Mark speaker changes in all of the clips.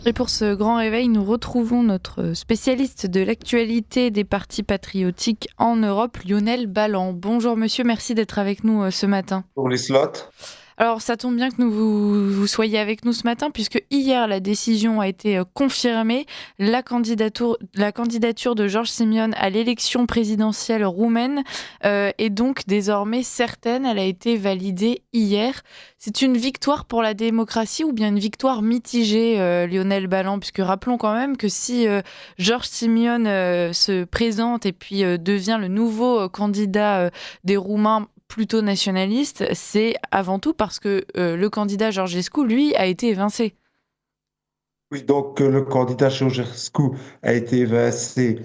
Speaker 1: Et pour ce grand réveil, nous retrouvons notre spécialiste de l'actualité des partis patriotiques en Europe, Lionel Ballan. Bonjour monsieur, merci d'être avec nous ce matin.
Speaker 2: Pour les slots.
Speaker 1: Alors ça tombe bien que vous soyez avec nous ce matin puisque hier la décision a été confirmée. La candidature de George Simion à l'élection présidentielle roumaine est donc désormais certaine. Elle a été validée hier. C'est une victoire pour la démocratie ou bien une victoire mitigée, Lionel Ballan, puisque rappelons quand même que si George Simion se présente et puis devient le nouveau candidat des Roumains plutôt nationaliste, c'est avant tout parce que le candidat Georgescu, lui, a été évincé.
Speaker 2: Oui, donc le candidat Ceausescu a été évincé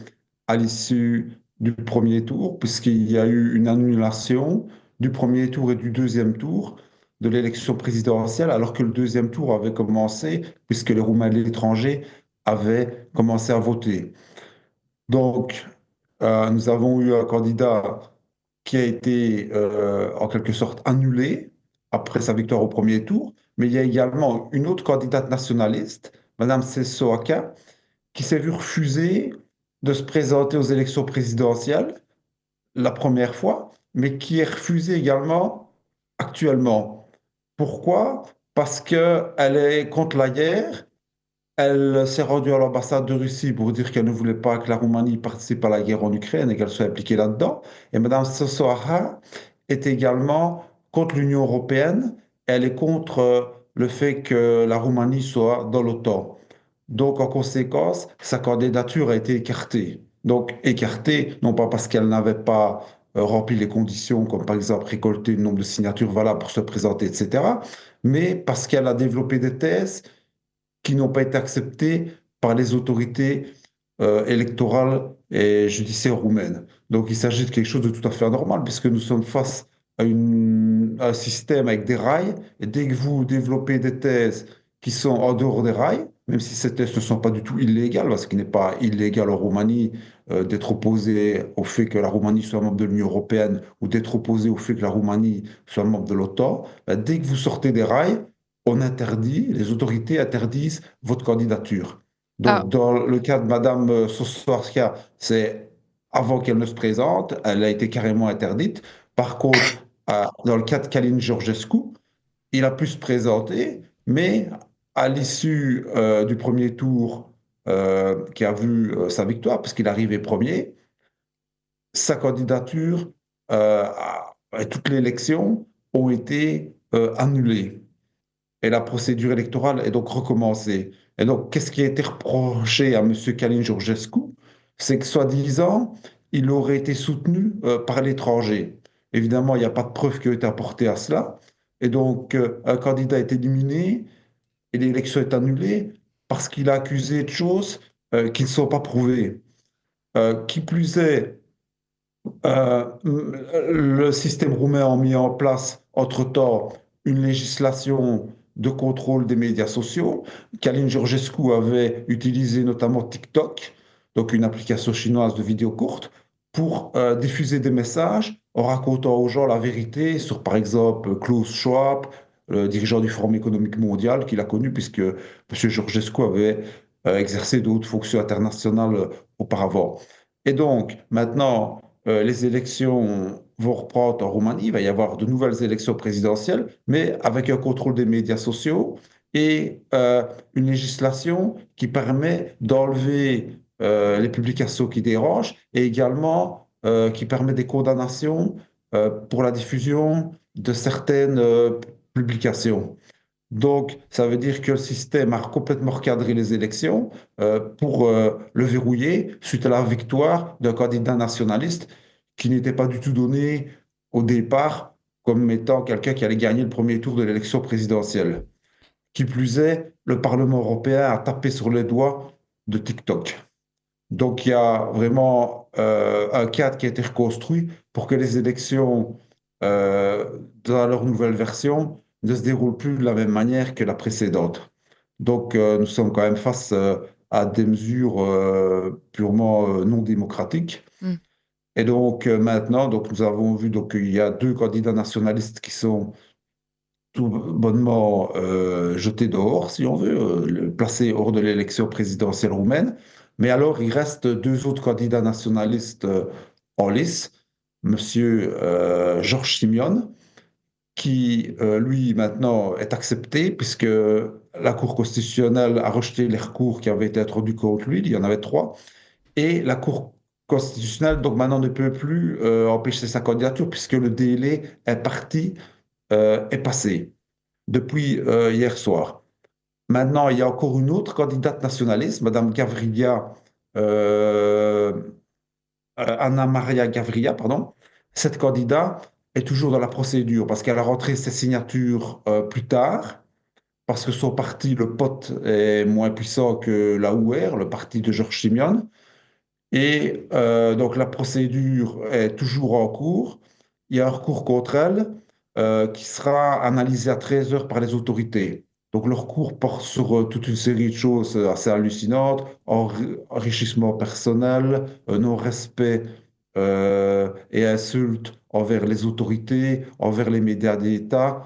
Speaker 2: à l'issue du premier tour, puisqu'il y a eu une annulation du premier tour et du deuxième tour de l'élection présidentielle, alors que le deuxième tour avait commencé, puisque les Roumains de l'étranger avaient commencé à voter. Donc, nous avons eu un candidat qui a été en quelque sorte annulé après sa victoire au premier tour, mais il y a également une autre candidate nationaliste, Madame Sessoaka, qui s'est vue refuser de se présenter aux élections présidentielles la première fois, mais qui est refusée également actuellement. Pourquoi? Parce qu'elle est contre la guerre. Elle s'est rendue à l'ambassade de Russie pour dire qu'elle ne voulait pas que la Roumanie participe à la guerre en Ukraine et qu'elle soit impliquée là-dedans. Et Mme Sossoara est également contre l'Union européenne. Elle est contre le fait que la Roumanie soit dans l'OTAN. Donc, en conséquence, sa candidature a été écartée. Donc, écartée, non pas parce qu'elle n'avait pas rempli les conditions, comme par exemple récolter le nombre de signatures valables pour se présenter, etc., mais parce qu'elle a développé des thèses qui n'ont pas été acceptées par les autorités électorales et judiciaires roumaines. Donc il s'agit de quelque chose de tout à fait anormal, puisque nous sommes face à un système avec des rails, et dès que vous développez des thèses qui sont en dehors des rails, même si ces thèses ne sont pas du tout illégales, parce qu'il n'est pas illégal en Roumanie d'être opposé au fait que la Roumanie soit membre de l'Union européenne ou d'être opposé au fait que la Roumanie soit membre de l'OTAN, ben, dès que vous sortez des rails, on interdit, les autorités interdisent votre candidature.
Speaker 1: Ah,
Speaker 2: Donc, dans le cas de Madame Sostorska, c'est avant qu'elle ne se présente, elle a été carrément interdite. Par contre, dans le cas de Kalin Georgescu, il a pu se présenter, mais à l'issue du premier tour qui a vu sa victoire, parce qu'il est arrivé premier, sa candidature et toute l'élection ont été annulées et la procédure électorale est donc recommencée. Et donc, qu'est-ce qui a été reproché à M. Kalin Georgescu? C'est que, soi-disant, il aurait été soutenu par l'étranger. Évidemment, il n'y a pas de preuve qui a été apportée à cela. Et donc, un candidat est éliminé et l'élection est annulée parce qu'il a accusé de choses qui ne sont pas prouvées. Qui plus est, le système roumain a mis en place, entre-temps, une législation de contrôle des médias sociaux. Kalin Georgescu avait utilisé notamment TikTok, donc une application chinoise de vidéos courtes, pour diffuser des messages en racontant aux gens la vérité sur, par exemple, Klaus Schwab, le dirigeant du Forum économique mondial, qu'il a connu, puisque M. Georgescu avait exercé de hautes fonctions internationales auparavant. Et donc, maintenant, les élections vont reprendre en Roumanie. Il va y avoir de nouvelles élections présidentielles, mais avec un contrôle des médias sociaux et une législation qui permet d'enlever les publications qui dérangent et également qui permet des condamnations pour la diffusion de certaines publications. Donc, ça veut dire que le système a complètement recadré les élections pour le verrouiller suite à la victoire d'un candidat nationaliste qui n'était pas du tout donné au départ comme étant quelqu'un qui allait gagner le premier tour de l'élection présidentielle. Qui plus est, le Parlement européen a tapé sur les doigts de TikTok. Donc, il y a vraiment un cadre qui a été reconstruit pour que les élections, dans leur nouvelle version, ne se déroulent plus de la même manière que la précédente. Donc, nous sommes quand même face à des mesures purement non démocratiques.
Speaker 1: hmm.
Speaker 2: Et donc, maintenant, donc, nous avons vu donc, qu'il y a deux candidats nationalistes qui sont tout bonnement jeté dehors, si on veut, placé hors de l'élection présidentielle roumaine. Mais alors, il reste deux autres candidats nationalistes en lice, Monsieur Georges Simion, qui, lui, maintenant est accepté, puisque la Cour constitutionnelle a rejeté les recours qui avaient été introduits contre lui, il y en avait trois, et la Cour constitutionnelle, donc maintenant, ne peut plus empêcher sa candidature, puisque le délai est passé depuis hier soir. Maintenant, il y a encore une autre candidate nationaliste, Madame Gavrilia, euh, Anna Maria Gavria, pardon. Cette candidate est toujours dans la procédure parce qu'elle a rentré ses signatures plus tard, parce que son parti, le POT, est moins puissant que la UR, le parti de Georges Simion. Et donc la procédure est toujours en cours. Il y a un recours contre elle qui sera analysé à 13 heures par les autorités. Donc le recours porte sur toute une série de choses assez hallucinantes, enrichissement personnel, non-respect et insultes envers les autorités, envers les médias d'État.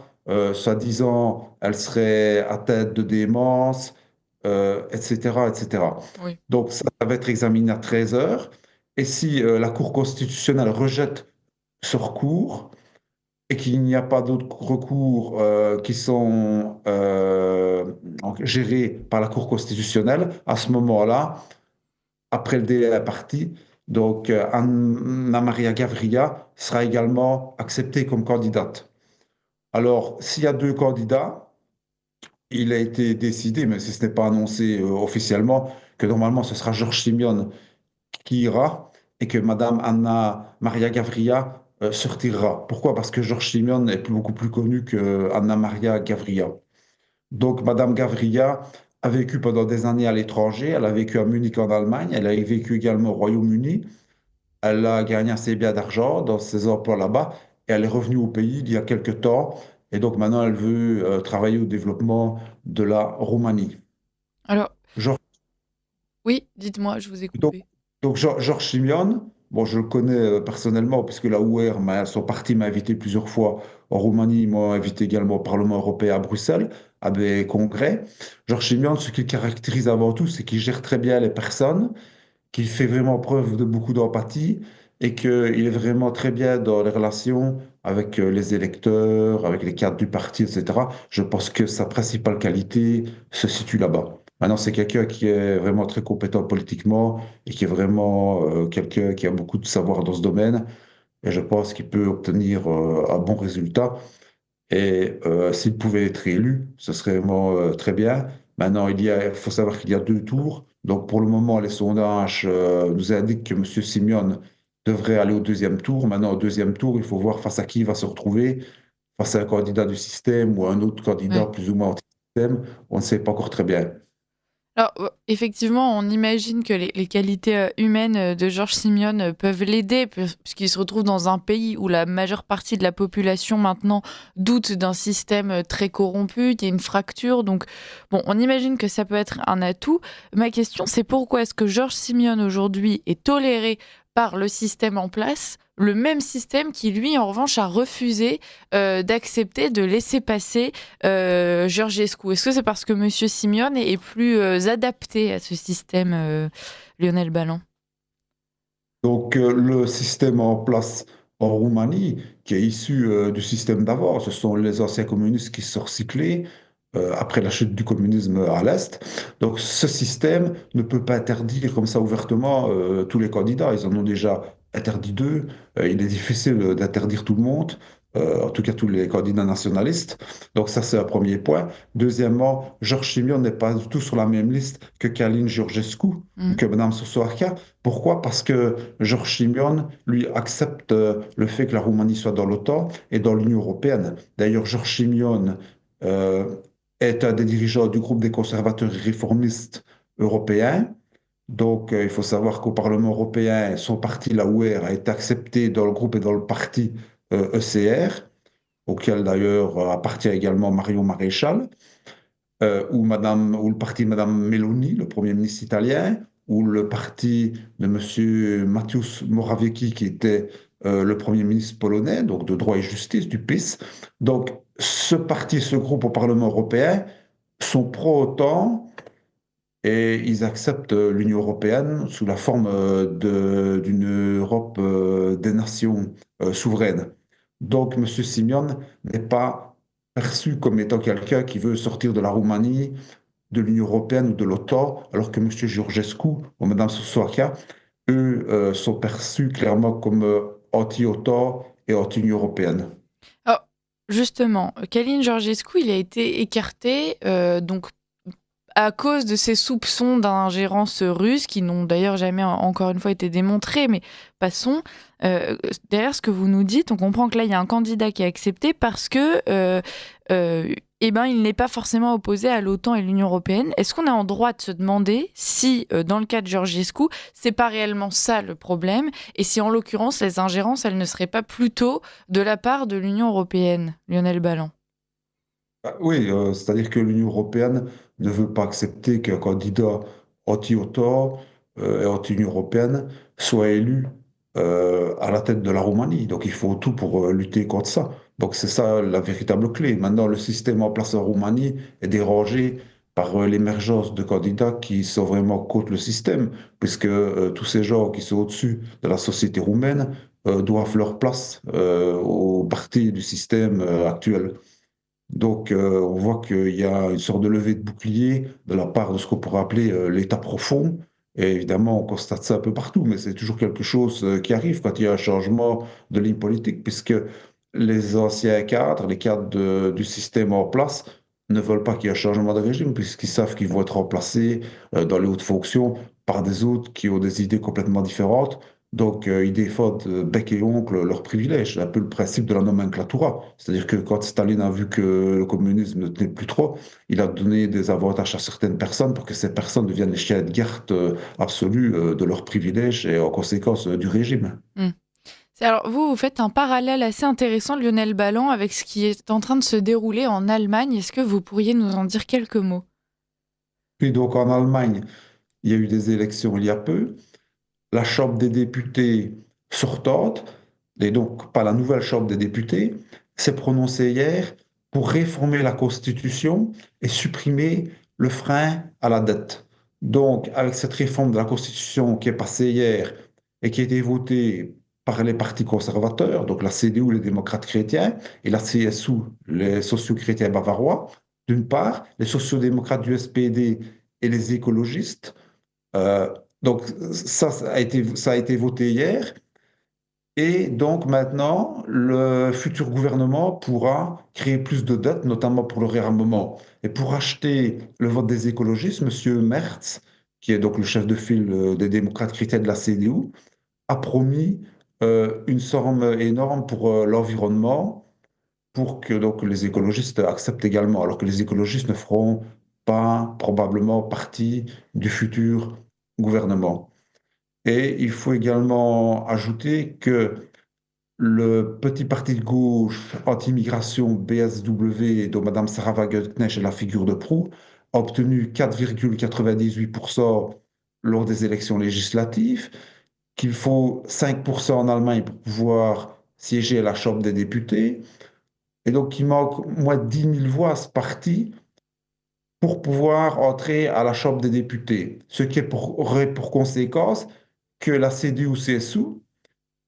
Speaker 2: Soi-disant, elle serait atteinte de démence, etc., etc.
Speaker 1: Oui.
Speaker 2: Donc, ça va être examiné à 13 heures. Et si la Cour constitutionnelle rejette ce recours et qu'il n'y a pas d'autres recours qui sont gérés par la Cour constitutionnelle, à ce moment-là, après le délai imparti, donc Anna Maria Gavria sera également acceptée comme candidate. Alors, s'il y a deux candidats, il a été décidé, mais si ce n'est pas annoncé officiellement, que normalement ce sera Georges Simion qui ira et que Madame Anna Maria Gavria se retirera. Pourquoi? Parce que Georges Simion est beaucoup plus connu que Anna Maria Gavria. Donc Madame Gavria a vécu pendant des années à l'étranger. Elle a vécu à Munich en Allemagne. Elle a vécu également au Royaume-Uni. Elle a gagné assez bien d'argent dans ses emplois là-bas et elle est revenue au pays il y a quelque temps. Et donc maintenant, elle veut travailler au développement de la Roumanie.
Speaker 1: Alors,
Speaker 2: Georges
Speaker 1: oui, dites-moi, je vous ai
Speaker 2: Donc,
Speaker 1: coupé.
Speaker 2: Georges Simion, bon, je le connais personnellement puisque la UR, son parti m'a invité plusieurs fois en Roumanie, m'a invité également au Parlement européen à Bruxelles, à des congrès. Georges Simion, ce qui le caractérise avant tout, c'est qu'il gère très bien les personnes, qu'il fait vraiment preuve de beaucoup d'empathie et qu'il est vraiment très bien dans les relations avec les électeurs, avec les cadres du parti, etc. Je pense que sa principale qualité se situe là-bas. Maintenant, c'est quelqu'un qui est vraiment très compétent politiquement et qui est vraiment quelqu'un qui a beaucoup de savoir dans ce domaine. Et je pense qu'il peut obtenir un bon résultat. Et s'il pouvait être élu, ce serait vraiment très bien. Maintenant, il faut savoir qu'il y a deux tours. Donc, pour le moment, les sondages nous indiquent que M. Simeone devrait aller au deuxième tour. Maintenant, au deuxième tour, il faut voir face à qui il va se retrouver, face à un candidat du système ou à un autre candidat
Speaker 1: Ouais.
Speaker 2: plus ou moins anti-système. On ne sait pas encore très bien.
Speaker 1: Alors, effectivement, on imagine que les qualités humaines de Georges Simeone peuvent l'aider, puisqu'il se retrouve dans un pays où la majeure partie de la population maintenant doute d'un système très corrompu, qu'il y a une fracture. Donc, bon, on imagine que ça peut être un atout. Ma question, c'est pourquoi est-ce que Georges Simeone aujourd'hui est toléré par le système en place, le même système qui, lui, en revanche, a refusé d'accepter de laisser passer Georgescu. Est-ce que c'est parce que Monsieur Simeone est plus adapté à ce système, Lionel Balland?
Speaker 2: Donc, le système en place en Roumanie, qui est issu du système d'avant, ce sont les anciens communistes qui se sont recyclés après la chute du communisme à l'Est. Donc, ce système ne peut pas interdire comme ça ouvertement tous les candidats. Ils en ont déjà interdit deux. Il est difficile d'interdire tout le monde, en tout cas tous les candidats nationalistes. Donc, ça, c'est un premier point. Deuxièmement, Georges Simion n'est pas du tout sur la même liste que Kalin Georgescu ou
Speaker 1: Mm.
Speaker 2: que Mme Sosoarca. Pourquoi? Parce que Georges Simion, lui, accepte le fait que la Roumanie soit dans l'OTAN et dans l'Union européenne. D'ailleurs, Georges Simion euh, est un des dirigeants du groupe des conservateurs et réformistes européens. Donc, il faut savoir qu'au Parlement européen, son parti, la UR, a été accepté dans le groupe et dans le parti ECR, auquel d'ailleurs appartient également Marion Maréchal ou le parti de Madame Meloni, le Premier ministre italien, ou le parti de Monsieur Mateusz Morawiecki, qui était le Premier ministre polonais, donc de droit et justice, du PiS. Donc, ce parti, ce groupe au Parlement européen sont pro-OTAN et ils acceptent l'Union européenne sous la forme d'une Europe des nations souveraines. Donc, M. Simion n'est pas perçu comme étant quelqu'un qui veut sortir de la Roumanie, de l'Union européenne ou de l'OTAN, alors que M. Georgescu ou Mme Sosaka, eux, sont perçus clairement comme anti-OTAN et anti-Union européenne.
Speaker 1: Alors, justement, Kalin Georgescu, il a été écarté donc à cause de ces soupçons d'ingérence russe, qui n'ont d'ailleurs jamais encore une fois été démontrés, mais passons. Derrière ce que vous nous dites, on comprend que là, il y a un candidat qui est accepté parce que eh ben, il n'est pas forcément opposé à l'OTAN et l'Union européenne. Est-ce qu'on est en droit de se demander si, dans le cas de Georgescu, c'est pas réellement ça le problème, et si en l'occurrence, les ingérences, elles ne seraient pas plutôt de la part de l'Union européenne, Lionel Balland?
Speaker 2: Ah oui, c'est-à-dire que l'Union européenne ne veut pas accepter qu'un candidat anti-OTAN et anti-Union européenne soit élu à la tête de la Roumanie. Donc il faut tout pour lutter contre ça. Donc c'est ça la véritable clé. Maintenant, le système en place en Roumanie est dérangé par l'émergence de candidats qui sont vraiment contre le système, puisque tous ces gens qui sont au-dessus de la société roumaine doivent leur place au parti du système actuel. Donc, on voit qu'il y a une sorte de levée de bouclier de la part de ce qu'on pourrait appeler l'État profond. Et évidemment, on constate ça un peu partout, mais c'est toujours quelque chose qui arrive quand il y a un changement de ligne politique, puisque les anciens cadres, les cadres du système en place, ne veulent pas qu'il y ait un changement de régime, puisqu'ils savent qu'ils vont être remplacés dans les hautes fonctions par des autres qui ont des idées complètement différentes. Donc, ils défendent bec et ongle leurs privilèges. C'est un peu le principe de la nomenclatura. C'est-à-dire que quand Staline a vu que le communisme ne tenait plus trop, il a donné des avantages à certaines personnes pour que ces personnes deviennent les chiens de garde absolus de leurs privilèges et en conséquence du régime.
Speaker 1: Hmm. Alors, vous faites un parallèle assez intéressant, Lionel Balland, avec ce qui est en train de se dérouler en Allemagne. Est-ce que vous pourriez nous en dire quelques mots?
Speaker 2: Puis donc en Allemagne, il y a eu des élections il y a peu. La Chambre des députés sortante, et donc pas la nouvelle Chambre des députés, s'est prononcée hier pour réformer la Constitution et supprimer le frein à la dette. Donc, avec cette réforme de la Constitution qui est passée hier et qui a été votée par les partis conservateurs, donc la CDU, les démocrates chrétiens, et la CSU, les sociaux-chrétiens bavarois, d'une part, les sociaux-démocrates du SPD et les écologistes, euh, donc ça a été voté hier. Et donc maintenant, le futur gouvernement pourra créer plus de dettes, notamment pour le réarmement. Et pour acheter le vote des écologistes, M. Merz, qui est donc le chef de file des démocrates chrétiens de la CDU, a promis une somme énorme pour l'environnement, pour que donc les écologistes acceptent également, alors que les écologistes ne feront pas probablement partie du futur gouvernement. Et il faut également ajouter que le petit parti de gauche anti-immigration BSW, dont Mme Sarah Wagenknecht est la figure de proue, a obtenu 4,98% lors des élections législatives, qu'il faut 5% en Allemagne pour pouvoir siéger à la Chambre des députés. Et donc, il manque moins de 10 000 voix à ce parti pour pouvoir entrer à la Chambre des députés, ce qui aurait pour conséquence que la CDU-CSU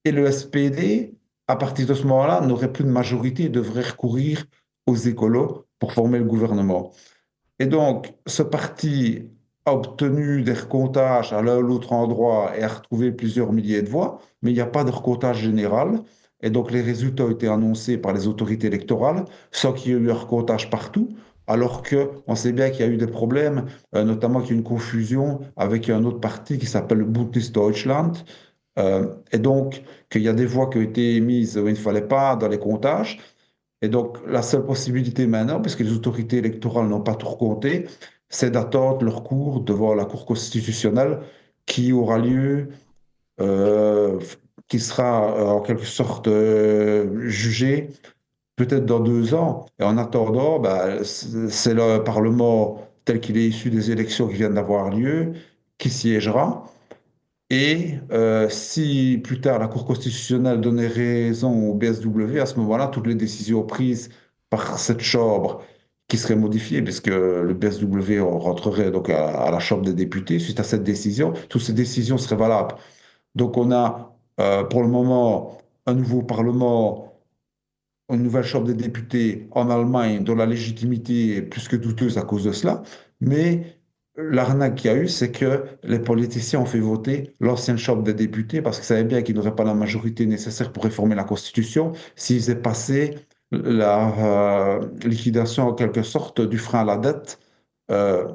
Speaker 2: et le SPD, à partir de ce moment-là, n'auraient plus de majorité et devraient recourir aux écolos pour former le gouvernement. Et donc, ce parti a obtenu des recomptages à l'un ou l'autre endroit et a retrouvé plusieurs milliers de voix, mais il n'y a pas de recomptage général. Et donc, les résultats ont été annoncés par les autorités électorales sans qu'il y ait eu un recomptage partout, alors qu'on sait bien qu'il y a eu des problèmes, notamment qu'il y a eu une confusion avec un autre parti qui s'appelle Bundesdeutschland, et donc qu'il y a des voix qui ont été émises où il ne fallait pas dans les comptages. Et donc, la seule possibilité maintenant, puisque les autorités électorales n'ont pas tout recompté, c'est d'attendre leur cours devant la Cour constitutionnelle qui aura lieu, euh, qui sera en quelque sorte jugé peut-être dans 2 ans. Et en attendant, bah, c'est le Parlement tel qu'il est issu des élections qui viennent d'avoir lieu qui siégera. Et si plus tard la Cour constitutionnelle donnait raison au BSW, à ce moment-là, toutes les décisions prises par cette chambre qui seraient modifiées, puisque le BSW rentrerait donc à la Chambre des députés, suite à cette décision, toutes ces décisions seraient valables. Donc on a pour le moment un nouveau Parlement, une nouvelle Chambre des députés en Allemagne dont la légitimité est plus que douteuse à cause de cela. Mais l'arnaque qu'il y a eu, c'est que les politiciens ont fait voter l'ancienne Chambre des députés parce qu'ils savaient bien qu'ils n'auraient pas la majorité nécessaire pour réformer la Constitution s'ils faisaient passer la liquidation en quelque sorte du frein à la dette euh,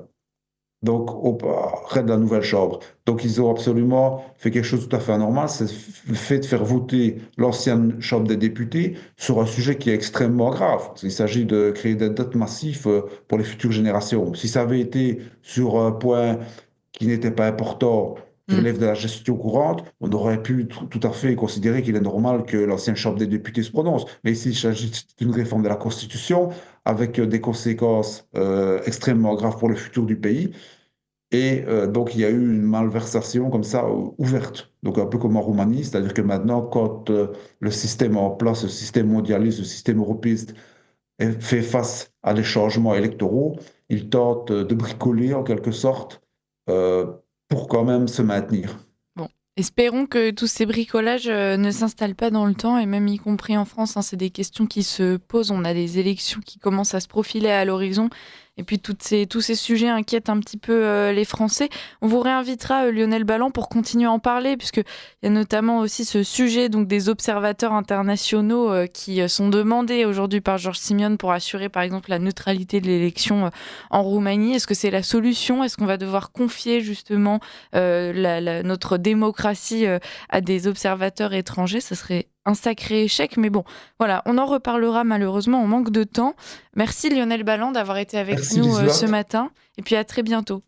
Speaker 2: donc auprès de la nouvelle Chambre. Donc ils ont absolument fait quelque chose de tout à fait anormal, c'est le fait de faire voter l'ancienne Chambre des députés sur un sujet qui est extrêmement grave. Il s'agit de créer des dettes massives pour les futures générations. Si ça avait été sur un point qui n'était pas important, qui
Speaker 1: Mm.
Speaker 2: relève de la gestion courante, on aurait pu tout à fait considérer qu'il est normal que l'ancienne Chambre des députés se prononce. Mais ici, il s'agit d'une réforme de la Constitution avec des conséquences extrêmement graves pour le futur du pays. Et donc, il y a eu une malversation comme ça ouverte. Donc, un peu comme en Roumanie, c'est-à-dire que maintenant, quand le système en place, le système mondialiste, le système européiste fait face à des changements électoraux, il tente de bricoler en quelque sorte euh, pour quand même se maintenir.
Speaker 1: Bon, espérons que tous ces bricolages ne s'installent pas dans le temps, et même y compris en France, hein, c'est des questions qui se posent. On a des élections qui commencent à se profiler à l'horizon, et puis tous ces sujets inquiètent un petit peu les Français. On vous réinvitera, Lionel Balland, pour continuer à en parler, puisqu'il y a notamment aussi ce sujet donc, des observateurs internationaux qui sont demandés aujourd'hui par Georges Simeone pour assurer, par exemple, la neutralité de l'élection en Roumanie. Est-ce que c'est la solution? Est-ce qu'on va devoir confier justement notre démocratie à des observateurs étrangers? Ce serait un sacré échec, mais bon, voilà, on en reparlera malheureusement, on manque de temps. Merci Lionel Balland d'avoir été avec
Speaker 2: Merci
Speaker 1: nous ce
Speaker 2: Liselotte.
Speaker 1: matin, et puis à très bientôt.